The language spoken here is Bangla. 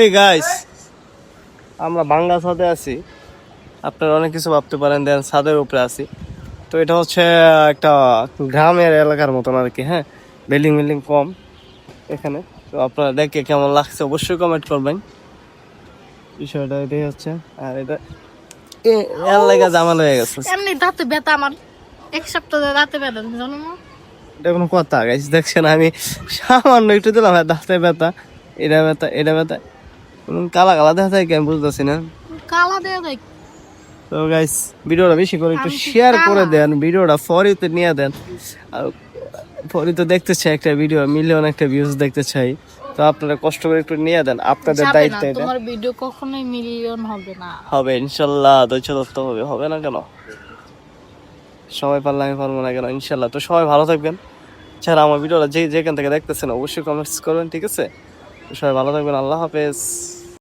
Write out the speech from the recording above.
এই গাইস, আমরা বাংলা ছাদে আছি। আপনারা অনেক কিছু ভাবতে পারেন, দেন ছাদের উপরে আছি। তো এটা হচ্ছে একটা গ্রামের এলাকার মতন আর কি। হ্যাঁ, বিল্ডিং বিল্ডিং কম এখানে। তো আপনারা দেখে কেমন লাগছে অবশ্যই কমেন্ট করবেন। বিষয়টা এটাই হচ্ছে। আর এটা এর লেগে জামাল হয়ে গেছে। এমনি দাঁতে ব্যথা আমার, এক সপ্তাহ ধরে দাঁতে ব্যথা জানো না। এটা কোনো কথা গাইস? দেখছেন আমি সামান্য একটু দিলাম, দাঁতে ব্যথা, এটা ব্যথা, এটা ব্যথা, কালা কালা দেখা যায় কি আমি বুঝতেছি না। কালা দেয়া দেখ। তো গাইস, ভিডিওটা বেশি করে একটু আমি কি শেয়ার করে কালা? দেন, ভিডিওটা ফরিতে নিয়ে দেন। আর ফরিতে দেখতে চাই একটা ভিডিও মিলিয়ন একটা ভিউজ দেখতে চাই। তো আপনারা কষ্ট করে একটু নিয়ে দেন, আপনাদের যাবে না, দায়িত্ব এটা। তোমার ভিডিও কখনোই মিলিয়ন হবে না। হবে ইনশাল্লাহ, ধৈর্য ধরতে হবে, হবে না কেন? সবাই পারলে আমি পারবো না কেন? ইনশাল্লাহ। তো সবাই ভালো থাকবেন। ছাড়া আমার ভিডিওটা যেখান থেকে দেখতেছেন অবশ্যই কমেন্টস করবেন, ঠিক আছে? তো সবাই ভালো থাকবেন, আল্লাহ হাফেজ।